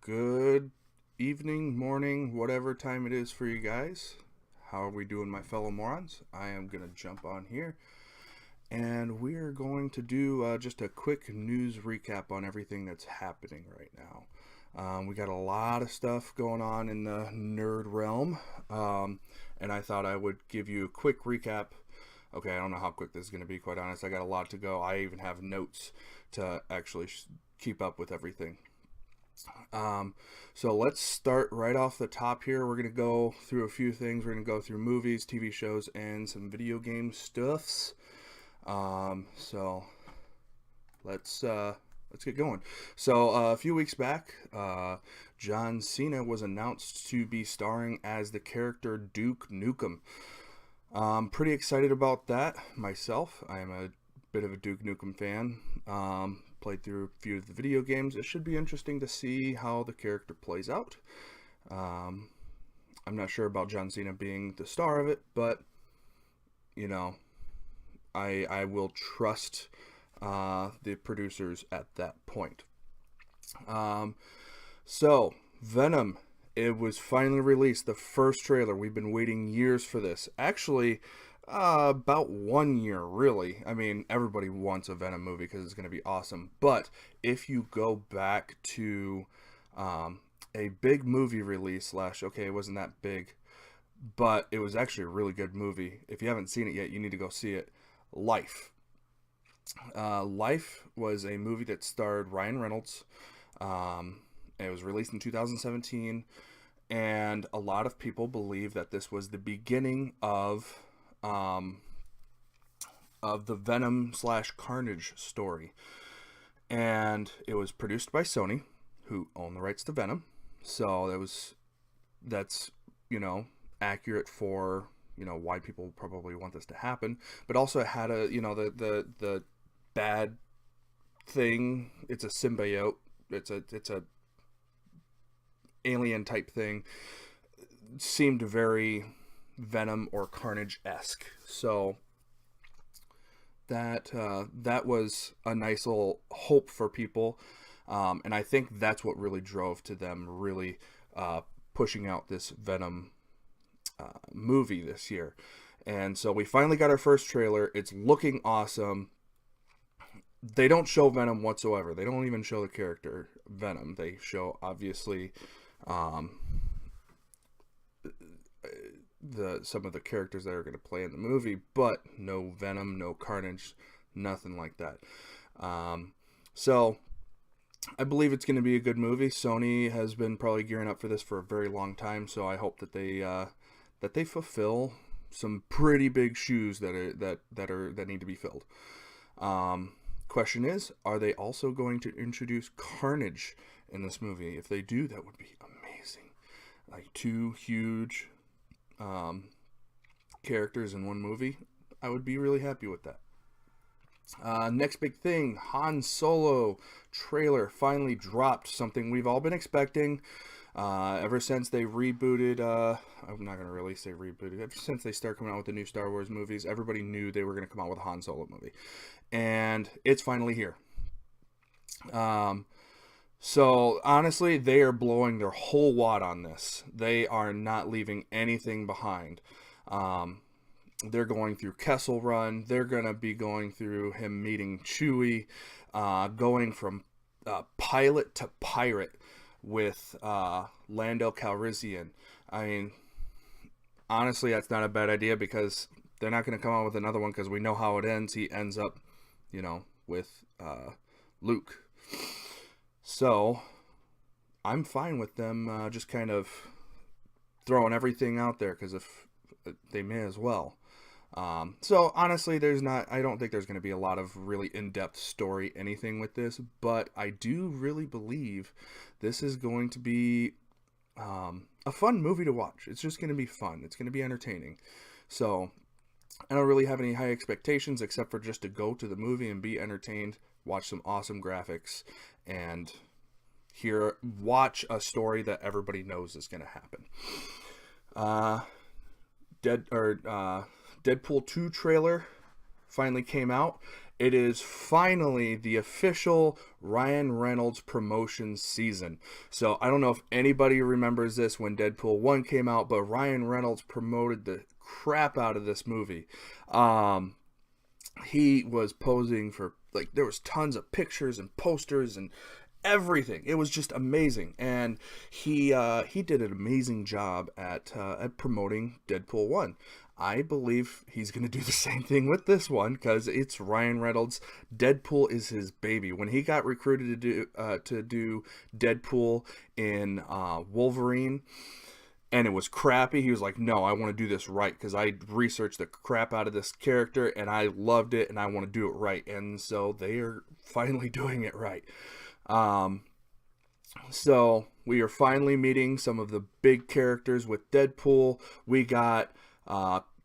Good evening, morning, whatever time it is for you guys. How are we doing, my fellow morons? I am going to jump on here and we are going to do just a quick news recap on everything that's happening right now. We got a lot of stuff going on in the nerd realm, and I thought I would give you a quick recap. Okay, I don't know how quick this is going to be, quite honest. I got a lot to go. I even have notes to actually keep up with everything. So let's start right off the top here. We're going to go through a few things. We're going to go through movies, TV shows, and some video game stuffs. So let's get going. So a few weeks back, John Cena was announced to be starring as the character Duke Nukem. Pretty excited about that myself. I am a bit of a Duke Nukem fan. Played through a few of the video games. It should be interesting to see how the character plays out. I'm not sure about John Cena being the star of it, but you know, I will trust the producers at that point. So Venom, it was finally released. The first trailer. We've been waiting years for this. Actually, about 1 year, really. I mean, everybody wants a Venom movie because it's going to be awesome. But if you go back to a big movie release okay, it wasn't that big, but it was actually a really good movie. If you haven't seen it yet, you need to go see it. Life. Life was a movie that starred Ryan Reynolds. It was released in 2017, and a lot of people believe that this was the beginning of the Venom / Carnage story. And it was produced by Sony, who own the rights to Venom. So that's accurate for why people probably want this to happen. But also it had the bad thing. It's a symbiote. It's a alien type thing. Seemed very Venom or Carnage-esque. So that was a nice little hope for people, and I think that's what really drove to them really pushing out this Venom movie this year. And so we finally got our first trailer. It's looking awesome. They don't show Venom whatsoever. They don't even show the character Venom. They show, obviously, some of the characters that are going to play in the movie, but no Venom, no Carnage, nothing like that. So I believe it's going to be a good movie. Sony has been probably gearing up for this for a very long time, so I hope that they fulfill some pretty big shoes that need to be filled. Question is, are they also going to introduce Carnage in this movie? If they do, that would be amazing. Like two huge characters in one movie. I would be really happy with that. Next big thing, Han Solo trailer finally dropped. Something we've all been expecting ever since they rebooted. I'm not going to really say rebooted. Ever since they started coming out with the new Star Wars movies, everybody knew they were going to come out with a Han Solo movie. And it's finally here. So honestly, they are blowing their whole wad on this. They are not leaving anything behind. They're going through Kessel Run. They're going to be going through him meeting Chewie, going from pilot to pirate with Lando Calrissian. I mean, honestly, that's not a bad idea because they're not going to come out with another one because we know how it ends. He ends up, with Luke. So I'm fine with them just kind of throwing everything out there because if they may as well. So honestly, I don't think there's going to be a lot of really in-depth story anything with this, but I do really believe this is going to be a fun movie to watch. It's just going to be fun. It's going to be entertaining. So I don't really have any high expectations except for just to go to the movie and be entertained, watch some awesome graphics, and watch a story that everybody knows is going to happen. Deadpool 2 trailer finally came out, It is finally the official Ryan Reynolds promotion season. So I don't know if anybody remembers this when Deadpool 1 came out, but Ryan Reynolds promoted the crap out of this movie. He was posing for, like, there was tons of pictures and posters and everything. It was just amazing, and he did an amazing job at promoting Deadpool 1. I believe he's going to do the same thing with this one because it's Ryan Reynolds. Deadpool is his baby. When he got recruited to do Deadpool in Wolverine, and it was crappy, he was like, no, I want to do this right because I researched the crap out of this character and I loved it and I want to do it right. And so they are finally doing it right. So we are finally meeting some of the big characters with Deadpool. We got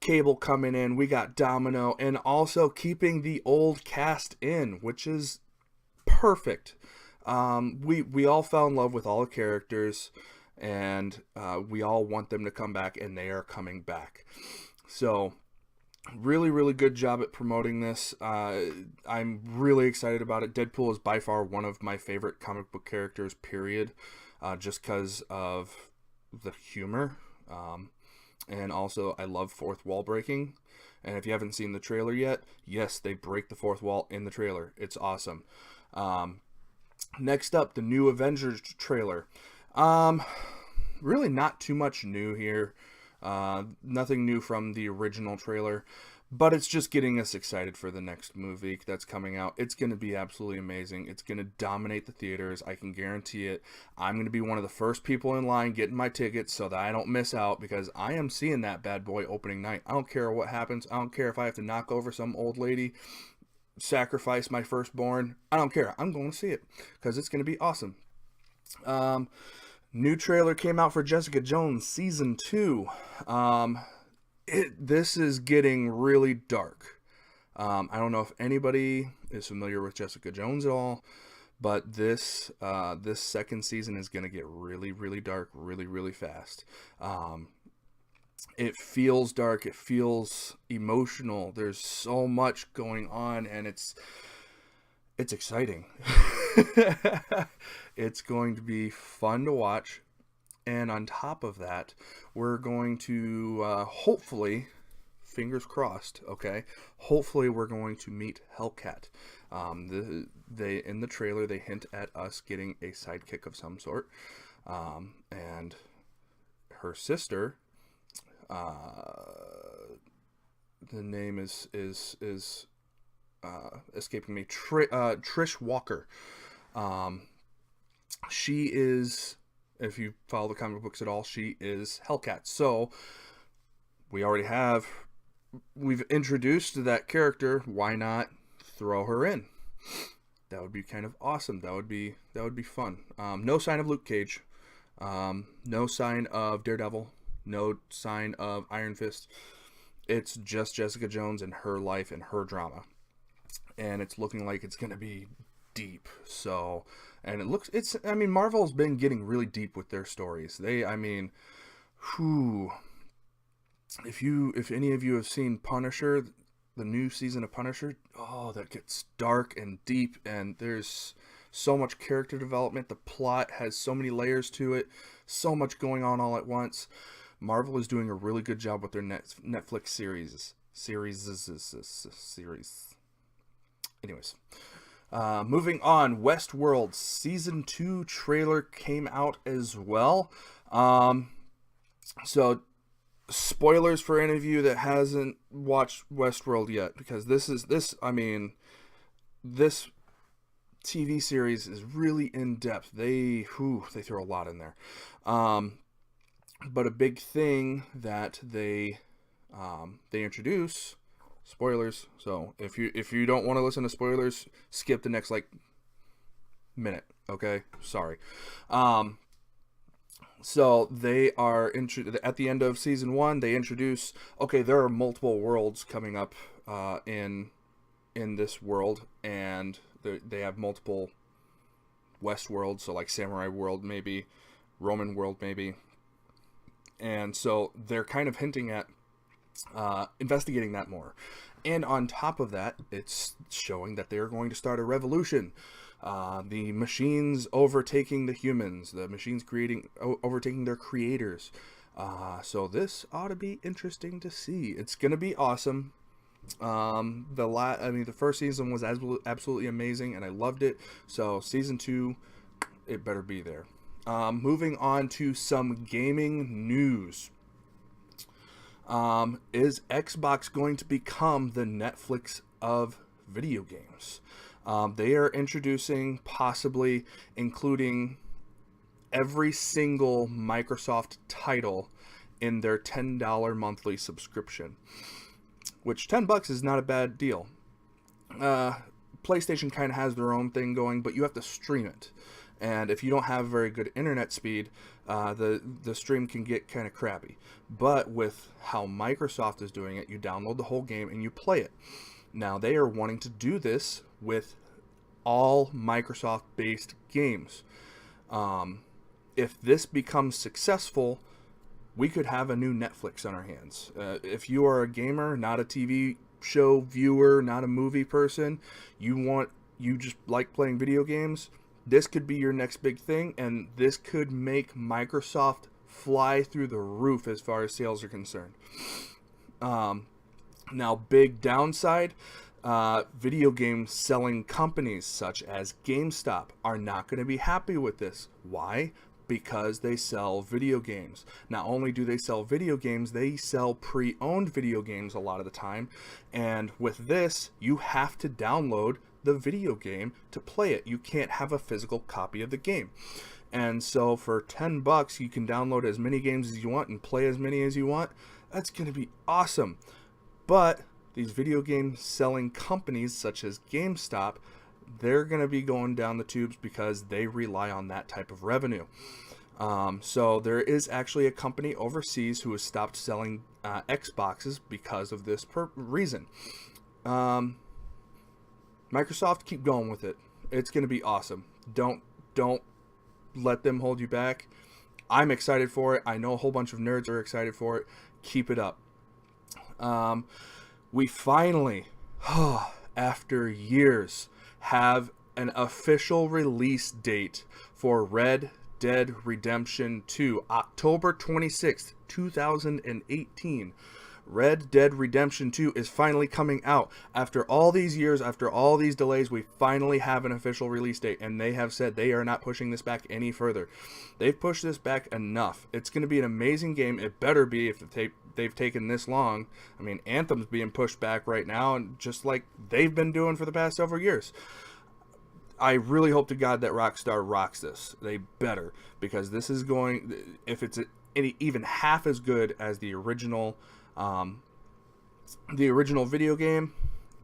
Cable coming in, we got Domino, and also keeping the old cast in, which is perfect. We all fell in love with all the characters, and we all want them to come back, and they are coming back. So really, really good job at promoting this. I'm really excited about it. Deadpool is by far one of my favorite comic book characters, period, just because of the humor. And also, I love fourth wall breaking. And if you haven't seen the trailer yet, yes, they break the fourth wall in the trailer. It's awesome. Next up, the new Avengers trailer. Really not too much new here. Nothing new from the original trailer, but it's just getting us excited for the next movie that's coming out. It's going to be absolutely amazing. It's going to dominate the theaters. I can guarantee it. I'm going to be one of the first people in line getting my tickets so that I don't miss out, because I am seeing that bad boy opening night. I don't care what happens. I don't care if I have to knock over some old lady, sacrifice my firstborn. I don't care. I'm going to see it because it's going to be awesome. New trailer came out for Jessica Jones Season 2. This is getting really dark. I don't know if anybody is familiar with Jessica Jones at all, but this second season is going to get really, really dark, really, really fast. It feels dark. It feels emotional. There's so much going on, and it's exciting. It's going to be fun to watch. And on top of that, we're going to hopefully, fingers crossed, okay, hopefully we're going to meet Hellcat. They in the trailer, they hint at us getting a sidekick of some sort. And her sister, the name is escaping me, Trish Walker. She is, if you follow the comic books at all, she is Hellcat. So we've introduced that character. Why not throw her in? That would be kind of awesome. That would be fun. No sign of Luke Cage. No sign of Daredevil. No sign of Iron Fist. It's just Jessica Jones and her life and her drama. And it's looking like it's going to be deep. So, and Marvel's been getting really deep with their stories. If any of you have seen Punisher, the new season of Punisher, oh, that gets dark and deep, and there's so much character development. The plot has so many layers to it, so much going on all at once. Marvel is doing a really good job with their Netflix series. Anyways, moving on, Westworld Season 2 trailer came out as well. So, spoilers for any of you that hasn't watched Westworld yet, because this TV series is in in depth. They throw a lot in there. But a big thing that they introduce, spoilers. So if you don't want to listen to spoilers, skip the next minute. Okay, sorry. So they are at the end of season 1. They introduce, okay, there are multiple worlds coming up in this world, and they have multiple West worlds. So like Samurai World, maybe Roman World, maybe. And so they're kind of hinting at investigating that more. And on top of that, it's showing that they're going to start a revolution. The machines overtaking the humans, the machines overtaking their creators. So this ought to be interesting to see. It's going to be awesome. The first season was absolutely amazing, and I loved it. So season 2, it better be there. Moving on to some gaming news. Is Xbox going to become the Netflix of video games? They are introducing, possibly including every single Microsoft title in their $10 monthly subscription, which $10 is not a bad deal. PlayStation kind of has their own thing going, but you have to stream it. And if you don't have very good internet speed, the stream can get kind of crappy. But with how Microsoft is doing it, you download the whole game and you play it. Now, they are wanting to do this with all Microsoft-based games. If this becomes successful, we could have a new Netflix on our hands. If you are a gamer, not a TV show viewer, not a movie person, you just like playing video games, this could be your next big thing, and this could make Microsoft fly through the roof as far as sales are concerned. Now, big downside, video game selling companies such as GameStop are not going to be happy with this. Why? Because they sell video games. Not only do they sell video games, they sell pre-owned video games a lot of the time. And with this, you have to download the video game to play it. You can't have a physical copy of the game. And so for $10, you can download as many games as you want and play as many as you want. That's going to be awesome. But these video game selling companies such as GameStop, they're going to be going down the tubes because they rely on that type of revenue. So there is actually a company overseas who has stopped selling Xboxes because of this reason. Microsoft, keep going with it. It's going to be awesome. Don't let them hold you back. I'm excited for it. I know a whole bunch of nerds are excited for it. Keep it up. We finally, after years, have an official release date for Red Dead Redemption 2, October 26th, 2018. Red Dead Redemption 2 is finally coming out. After all these years, after all these delays, we finally have an official release date, and they have said they are not pushing this back any further. They've pushed this back enough. It's going to be an amazing game. It better be if they've taken this long. I mean, Anthem's being pushed back right now, and just like they've been doing for the past several years. I really hope to God that Rockstar rocks this. They better, because this is going, if it's even half as good as the original video game,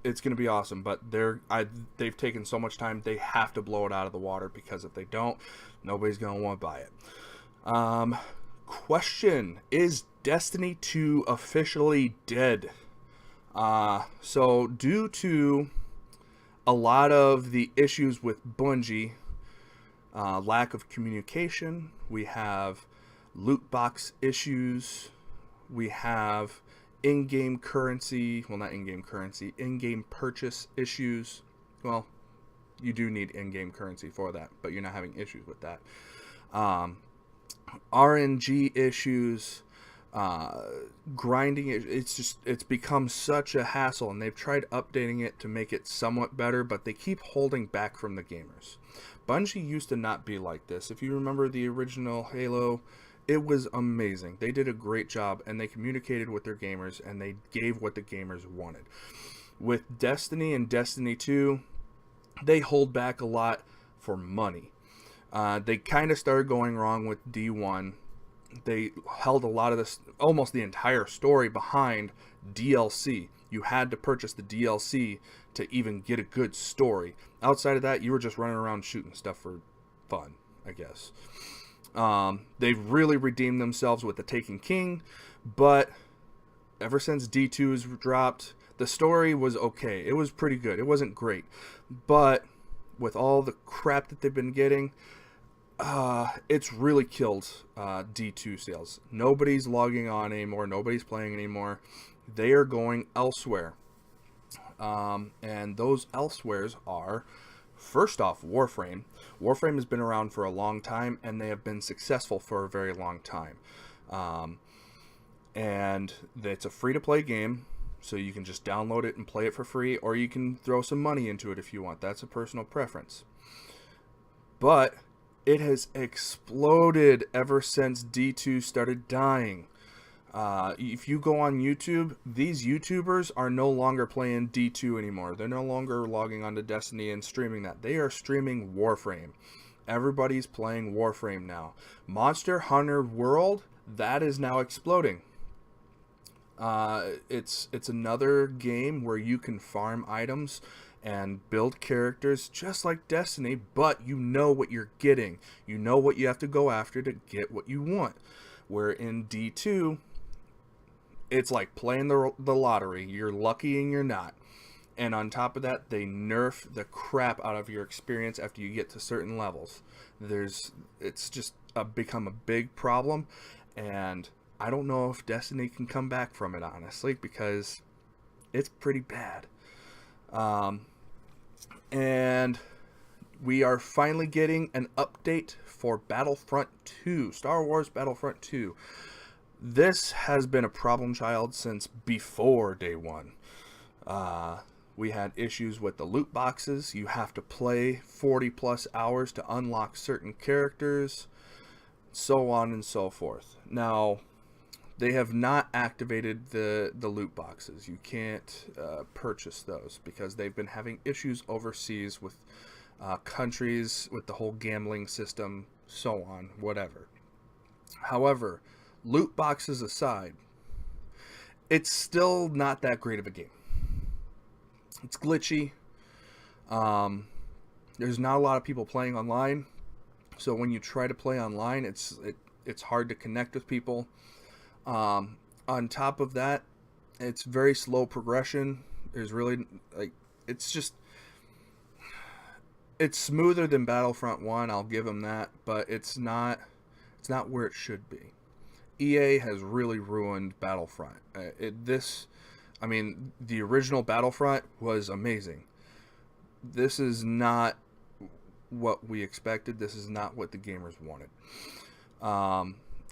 it's going to be awesome. But they've taken so much time, they have to blow it out of the water, because if they don't, nobody's going to want to buy it. Question: is Destiny 2 officially dead? So due to a lot of the issues with Bungie, lack of communication, we have loot box issues, we have in-game currency, well, not in-game currency, in-game purchase issues. Well, you do need in-game currency for that, but you're not having issues with that. RNG issues, grinding, it's become such a hassle, and they've tried updating it to make it somewhat better, but they keep holding back from the gamers. Bungie used to not be like this. If you remember the original Halo, it was amazing. They did a great job, and they communicated with their gamers, and they gave what the gamers wanted. With Destiny and Destiny 2, they hold back a lot for money. They kind of started going wrong with D1. They held a lot of this, almost the entire story, behind DLC. You had to purchase the DLC to even get a good story. Outside of that, you were just running around shooting stuff for fun, I guess. They've really redeemed themselves with the Taken King, but ever since D2 has dropped, the story was okay. It was pretty good. It wasn't great. But with all the crap that they've been getting, it's really killed D2 sales. Nobody's logging on anymore. Nobody's playing anymore. They are going elsewhere. And those elsewheres are, first off, Warframe. Warframe has been around for a long time, and they have been successful for a very long time. And it's a free-to-play game, so you can just download it and play it for free, or you can throw some money into it if you want. That's a personal preference. But it has exploded ever since D2 started dying. If you go on YouTube, these YouTubers are no longer playing D2 anymore. They're no longer logging onto Destiny and streaming that. They are streaming Warframe. Everybody's playing Warframe now. Monster Hunter World, that is now exploding. It's another game where you can farm items and build characters just like Destiny, but you know what you're getting. You know what you have to go after to get what you want. Where in D2, it's like playing the lottery. You're lucky and you're not. And on top of that, they nerf the crap out of your experience after you get to certain levels. It's just become a big problem, and I don't know if Destiny can come back from it, honestly, because it's pretty bad. And we are finally getting an update for Battlefront 2, Star Wars Battlefront 2. This has been a problem child since before day one. We had issues with the loot boxes. You have to play 40 plus hours to unlock certain characters, so on and so forth. Now, they have not activated the loot boxes. You can't purchase those because they've been having issues overseas with countries, with the whole gambling system, so on, whatever. However, loot boxes aside, it's still not that great of a game. It's glitchy. There's not a lot of people playing online, so when you try to play online, it's hard to connect with people. On top of that, it's very slow progression. There's really, it's smoother than Battlefront 1, I'll give them that, but it's not where it should be. EA has really ruined Battlefront. The original Battlefront was amazing. This is not what we expected. This is not what the gamers wanted.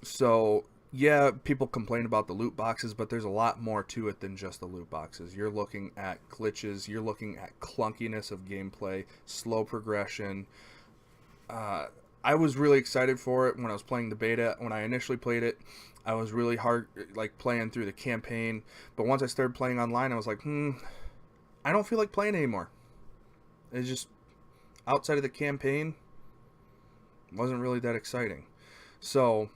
So yeah, people complain about the loot boxes, but there's a lot more to it than just the loot boxes. You're looking at glitches, you're looking at clunkiness of gameplay, slow progression. I was really excited for it when I was playing the beta. When I initially played it, I was really hard, playing through the campaign. But once I started playing online, I was like, I don't feel like playing anymore. It's just, outside of the campaign, wasn't really that exciting. So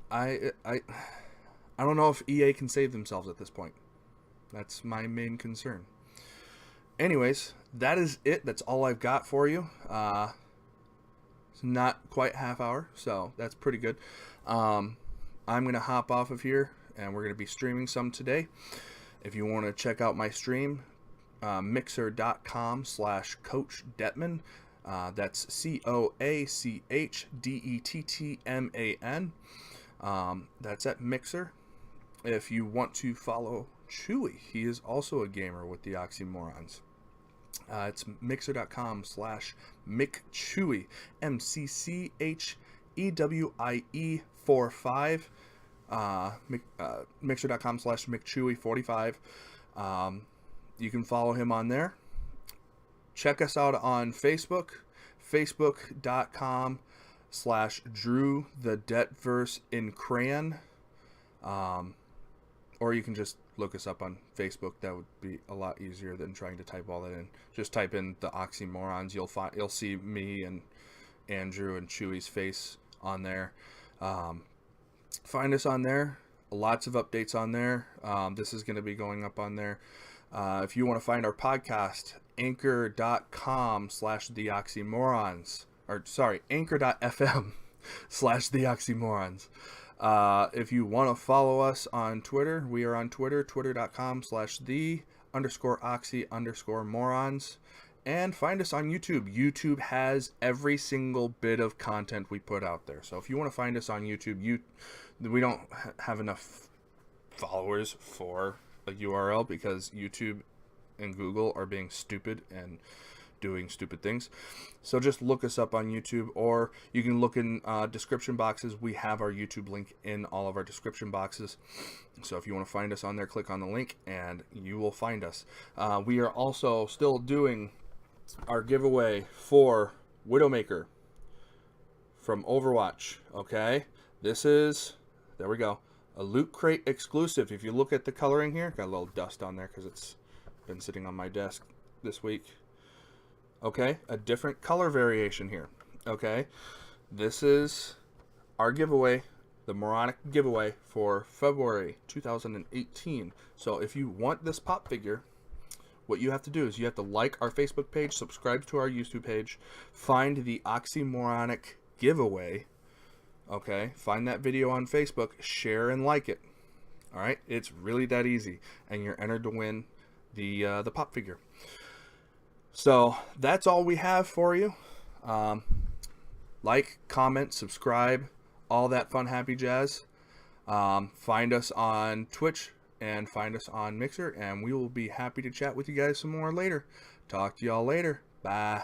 I don't know if EA can save themselves at this point. That's my main concern. Anyways, that is it. That's all I've got for you. It's not quite half hour, so that's pretty good. I'm going to hop off of here, and we're going to be streaming some today. If you want to check out my stream, mixer.com/Coach Detman. That's CoachDettman. That's at Mixer. If you want to follow Chewy, he is also a gamer with the Oxymorons. It's mixer.com/McChewie, McCchewie45. Mixer.com/McChewie45. You can follow him on there. Check us out on Facebook, facebook.com/Drew the Detverse in Crayon. Or you can just look us up on Facebook. That would be a lot easier than trying to type all that in. Just type in the Oxymorons. You'll see me and Andrew and Chewy's face on there. Find us on there. Lots of updates on there. This is going to be going up on there. If you want to find our podcast, anchor.com/theoxymorons. Anchor.fm/theoxymorons. If you want to follow us on Twitter, we are on Twitter, twitter.com/the_oxy_morons. And find us on YouTube. YouTube has every single bit of content we put out there. So if you want to find us on YouTube, we don't have enough followers for a URL because YouTube and Google are being stupid and doing stupid things. So just look us up on YouTube, or you can look in description boxes. We have our YouTube link in all of our description boxes. So if you want to find us on there, click on the link and you will find us. We are also still doing our giveaway for Widowmaker from Overwatch. Okay, this is, there we go, a Loot Crate exclusive. If you look at the coloring here, got a little dust on there because it's been sitting on my desk this week. Okay, a different color variation here. Okay, this is our giveaway, the Moronic giveaway for February 2018. So if you want this pop figure, what you have to do is you have to like our Facebook page, subscribe to our YouTube page, find the Oxymoronic giveaway. Okay, find that video on Facebook, share and like it. All right, it's really that easy, and you're entered to win the pop figure. So that's all we have for you. Like, comment, subscribe, all that fun, happy jazz. Find us on Twitch and find us on Mixer, and we will be happy to chat with you guys some more later. Talk to y'all later. Bye.